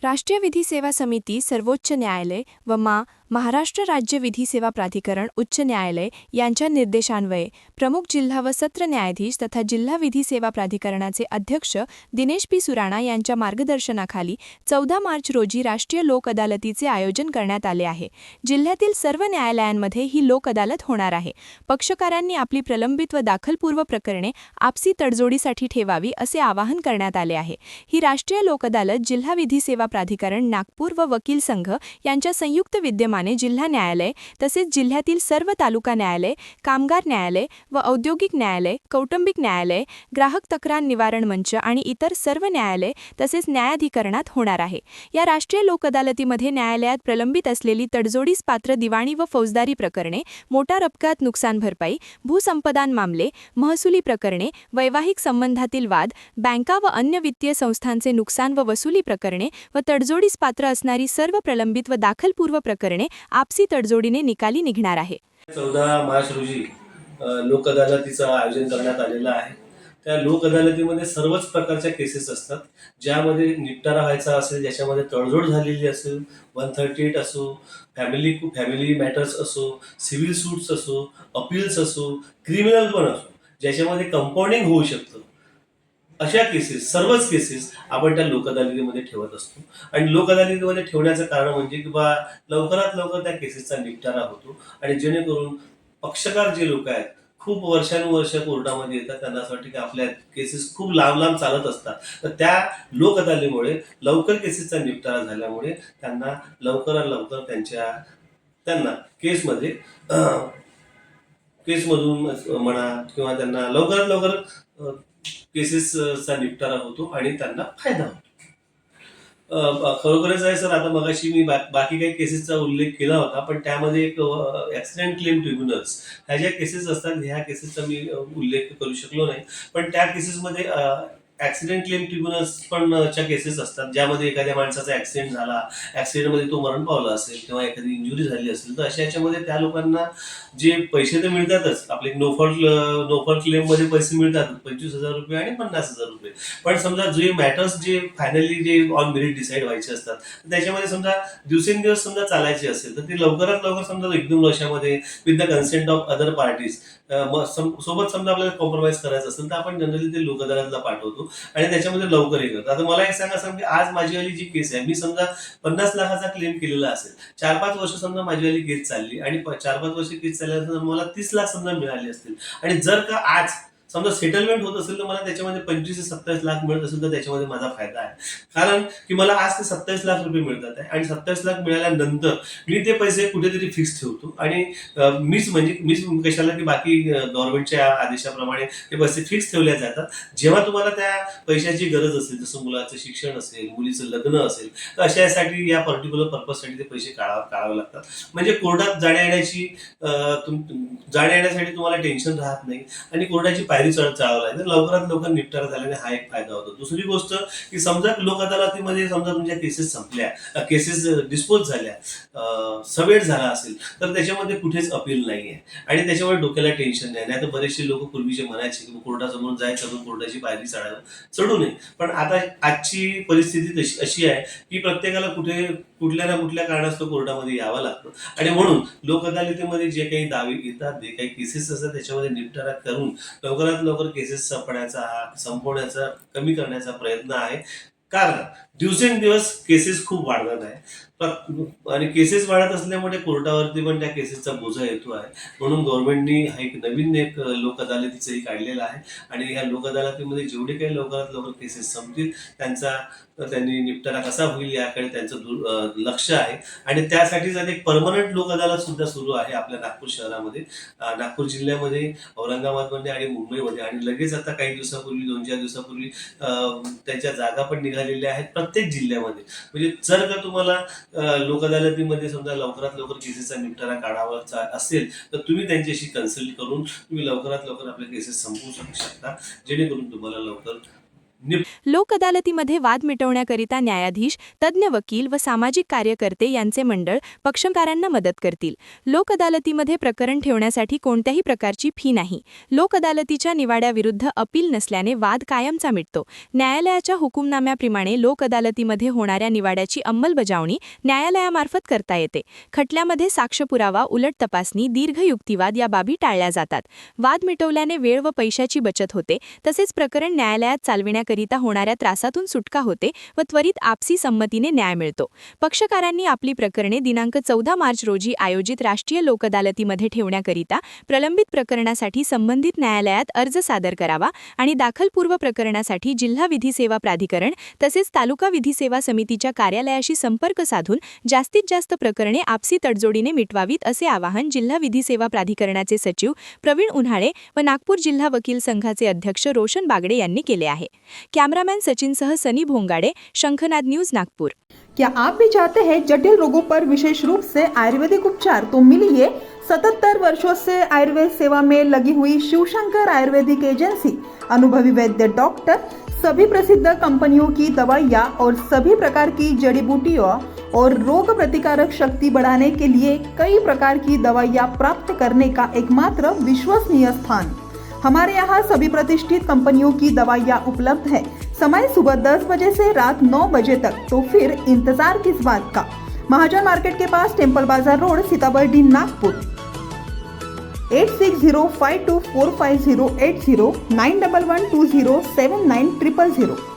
राष्ट्रीय विधी सेवा समिती सर्वोच्च न्यायालय व महाराष्ट्र राज्य विधी सेवा प्राधिकरण उच्च न्यायालय यांच्या निर्देशान्वये प्रमुख जिल्हा व सत्र न्यायाधीश तथा जिल्हा विधी सेवा प्राधिकरणाचे अध्यक्ष दिनेश पी सुराणा यांच्या मार्गदर्शनाखाली 14 मार्च रोजी राष्ट्रीय लोक अदालतीचे आयोजन करण्यात आले आहे। जिल्ह्यातील सर्व न्यायालयांमध्ये ही लोक अदालत होणार आहे। पक्षकारांनी आपली प्रलंबित व दाखलपूर्व प्रकरणे आपसी तडजोडीसाठी ठेवावी असे आवाहन करण्यात आले आहे। ही राष्ट्रीय लोक अदालत जिल्हा विधी सेवा प्राधिकरण नागपूर व वकील संघ यांच्या संयुक्त विद्यमाने जिल्हा न्यायालय तसेच जिल्ह्यातील सर्व तालुका न्यायालय, कामगार न्यायालय व औद्योगिक न्यायालय, कौटुंबिक न्यायालय, ग्राहक तक्रार निवारण मंच आणि इतर सर्व न्यायालय तसेच न्यायाधिकरणात होणार आहे। या राष्ट्रीय लोक अदालतीमध्ये न्यायालयात प्रलंबित असलेली तडजोडीस पात्र दिवाणी व फौजदारी प्रकरणे, मोटार अपघात नुकसान भरपाई, भूसंपादन मामले, महसुली प्रकरणे, वैवाहिक संबंधातील वाद, बँका व अन्य वित्तीय संस्थांचे नुकसान व वसुली प्रकरणे व तडजोडीस पात्र असणारी सर्व प्रलंबित व दाखलपूर्व प्रकरणे आपसी तडजोडीने निकाली निघणार आहे। 14 मार्च रोजी लोक अदालतीचं आयोजन करण्यात आलेलं आहे। त्या लोक अदालतीमध्ये सर्वच प्रकारच्या केसेस असतात, ज्यामध्ये निपटारा व्हायचा असेल, ज्याच्यामध्ये तडजोड झालेली असेल, 138 असो, फॅमिली मॅटर्स असो, सिव्हिल सूट्स असो, अपील्स असो, क्रिमिनल पण असो, ज्याच्यामध्ये कंपाऊंडिंग होऊ शकतं, अशा केसेस सर्वच केसेस आपण त्या लोक अदालतीमध्ये ठेवत असतो। आणि लोक अदालतीमध्ये ठेवण्याचं कारण म्हणजे की बा लवकरात लवकर त्या केसेसचा निपटारा होतो आणि जेणेकरून पक्षकार जे लोक आहेत खूप वर्षानुवर्ष कोर्टामध्ये येतात, त्यांना असं वाटतं की आपल्या केसेस खूप लांब चालत असतात, तर त्या लोक अदालतीमुळे लवकर केसेसचा निपटारा झाल्यामुळे त्यांना लवकरात लवकर त्यांना केसमधून म्हणा किंवा त्यांना लवकरात लवकर केसेसचा निपटारा होतो आणि त्यांना फायदा होतो। खरोखरच आहे सर, आता मगाशी मी बाकी काही केसेसचा उल्लेख केला होता, पण त्यामध्ये एक ॲक्सिडेंट क्लेम ट्रिब्युनल्स ह्या ज्या केसेस असतात, ह्या केसेसचा मी उल्लेख करू शकलो नाही, पण त्या केसेसमध्ये ॲक्सिडेंट क्लेम ट्रिब्युनल्स पण च्या केसेस असतात, ज्यामध्ये एखाद्या माणसाचा ॲक्सिडेंट झाला, ॲक्सिडेंटमध्ये तो मरण पावला असेल किंवा एखादी इंजुरी झाली असेल, तर अशा याच्यामध्ये त्या लोकांना जे पैसे तर मिळतातच, आपले नो फॉल्ट क्लेममध्ये पैसे मिळतात 25,000 रुपये आणि 50,000 रुपये, पण समजा जे मॅटर्स जे फायनली जे ऑन मेरिट डिसाईड व्हायचे असतात, त्याच्यामध्ये समजा दिवसेंदिवस समजा चालायचे असेल, तर ते लवकरात लवकर समजा 1-2 वर्षामध्ये with the consent of other parties सोबत समजा आपल्याला कॉम्प्रोमाइज करायचं असेल, तर आपण जनरली ते लोक अदालतला पाठवतो आणि त्याच्यामध्ये लवकर हे करतो। आता मला एक सांगा की आज माझीवाली जी केस आहे, मी समजा 50 लाखाचा क्लेम केलेला असेल, 4-5 वर्ष समजा माझीवाली केस चालली आणि 4-5 वर्ष केस चालल्यानंतर मला 30 लाख समजा मिळाले असतील आणि जर का आज समजा सेटलमेंट होत असेल तर मला त्याच्यामध्ये 25 ते 27 लाख मिळत असेल, तर त्याच्यामध्ये माझा फायदा आहे, कारण की मला आज ते 27 लाख रुपये मिळतात आहे आणि 27 लाख मिळाल्यानंतर मी ते पैसे कुठेतरी फिक्स ठेवतो आणि मीच कशाला की बाकी गव्हर्नमेंटच्या आदेशाप्रमाणे ते पैसे फिक्स ठेवले जातात। जेव्हा तुम्हाला त्या पैशाची गरज असेल, जसं मुलाचं शिक्षण असेल, मुलीचं लग्न असेल, तर अशासाठी या पर्टिक्युलर पर्पजसाठी ते पैसे काढावे लागतात। म्हणजे कोर्टात जाण्या येण्यासाठी तुम्हाला टेन्शन राहत नाही आणि कोर्टाची पायरी चढावं लागेल, लवकरात लवकर निपटारा झाल्याने हा एक फायदा होतो। दुसरी गोष्ट की समजा लोक अदालतीमध्ये समजा तुमच्या केसेस संपल्या, केसेस डिस्पोज झाल्या, सबेट झाला असेल, तर त्याच्यामध्ये कुठेच अपील नाही आहे आणि त्याच्यामुळे डोक्याला टेन्शन नाही। तर बरेचसे लोक पूर्वीचे म्हणायचे की कोर्टासमोर जायचं, कोर्टाची पायरी चढू नये, पण आता आजची परिस्थिती अशी आहे की प्रत्येकाला कुठल्या ना कुठल्या कारणास्तव कोर्टामध्ये यावं लागतं आणि म्हणून लोक अदालतीमध्ये जे काही दावे येतात, जे काही केसेस असतात, त्याच्यामध्ये निपटारा करून लवकरात लवकर केसेस संपवण्याचा कमी करण्याचा प्रयत्न आहे, कारण दिवसेंदिवस केसेस खूप वाढत आहे आणि केसेस वाढत असल्यामुळे कोर्टावरती पण त्या केसेसचा बोजा येतो आहे। म्हणून गव्हर्नमेंटनी नवीन लोक अदालतीचंही काढलेलं आहे आणि ह्या लोक अदालतीमध्ये जेवढे काही लवकरात लवकर केसेस संपतील त्यांनी निपटारा कसा होईल याकडे त्यांचं लक्ष आहे आणि त्यासाठीच एक परमनंट लोक अदालत सुद्धा सुरू आहे आपल्या नागपूर शहरामध्ये, नागपूर जिल्ह्यामध्ये, औरंगाबादमध्ये आणि मुंबईमध्ये, आणि लगेच आता काही दिवसापूर्वी 2-4 दिवसापूर्वी त्याच्या जागा पण निघालेल्या आहेत प्रत्येक जिल्ह्यामध्ये। म्हणजे जर का तुम्हाला लोक अदालतीमध्ये समजा लवकरात लवकर केसेसचा निपटारा काढावा असेल, तर तुम्ही त्यांच्याशी कन्सल्ट करून तुम्ही लवकरात लवकर आपल्या केसेस संपवू शकता, जेणेकरून तुम्हाला लवकर लोक अदालतीमध्ये वाद मिटवण्याकरिता न्यायाधीश, तज्ज्ञ वकील व सामाजिक कार्यकर्ते यांचे मंडळ पक्षकारांना मदत करतील. लोक अदालतीमध्ये प्रकरण ठेवण्यासाठी कोणत्याही प्रकारची फी नाही. लोक अदालतीच्या निवाड्याविरुद्ध अपील नसल्याने वाद कायमचा मिटतो. न्यायालयाच्या हुकुमनाम्याप्रमाणे लोक अदालतीमध्ये होणाऱ्या निवाड्याची अंमलबजावणी न्यायालयामार्फत करता येते. खटल्यामध्ये साक्षपुरावा, उलट तपासणी, दीर्घ युक्तिवाद या बाबी टाळल्या जातात. वाद मिटवल्याने वेळ व पैशाची बचत होते. तसेच प्रकरण न्यायालयात चालविण्याकरिता होणाऱ्या त्रासातून सुटका होते व त्वरित आपसी संमतीने न्याय मिळतो. पक्षकारांनी आपली प्रकरणे दिनांक 14 मार्च रोजी आयोजित राष्ट्रीय लोक अदालतीमध्ये ठेवण्याकरिता प्रलंबित प्रकरणासाठी संबंधित न्यायालयात अर्ज सादर करावा आणि दाखलपूर्व प्रकरणासाठी जिल्हा विधी सेवा प्राधिकरण तसेच तालुका विधी सेवा समितीच्या कार्यालयाशी संपर्क साधून जास्तीत जास्त प्रकरणे आपसी तडजोडीने मिटवावीत असे आवाहन जिल्हा विधी सेवा प्राधिकरणाचे सचिव प्रवीण उन्हाळे व नागपूर जिल्हा वकील संघाचे अध्यक्ष रोशन बागडे यांनी केले आहे. कैमरामैन सचिन सह सनी भोंगाड़े, शंखनाद न्यूज, नागपुर। क्या आप भी चाहते हैं जटिल रोगों पर विशेष रूप से आयुर्वेदिक उपचार? तो मिलिए 77 वर्षों से आयुर्वेद सेवा में लगी हुई शिवशंकर आयुर्वेदिक एजेंसी। अनुभवी वैद्य डॉक्टर, सभी प्रसिद्ध कंपनियों की दवाइयाँ और सभी प्रकार की जड़ी बूटियों और रोग प्रतिकारक शक्ति बढ़ाने के लिए कई प्रकार की दवाइयाँ प्राप्त करने का एकमात्र विश्वसनीय स्थान। हमारे यहाँ सभी प्रतिष्ठित कंपनियों की दवाइयाँ उपलब्ध है। समय सुबह 10 बजे से रात 9 बजे तक। तो फिर इंतजार किस बात का? महाजन मार्केट के पास टेम्पल बाजार रोड, सीताबर्डी, नागपुर। 8605245080 9112079000।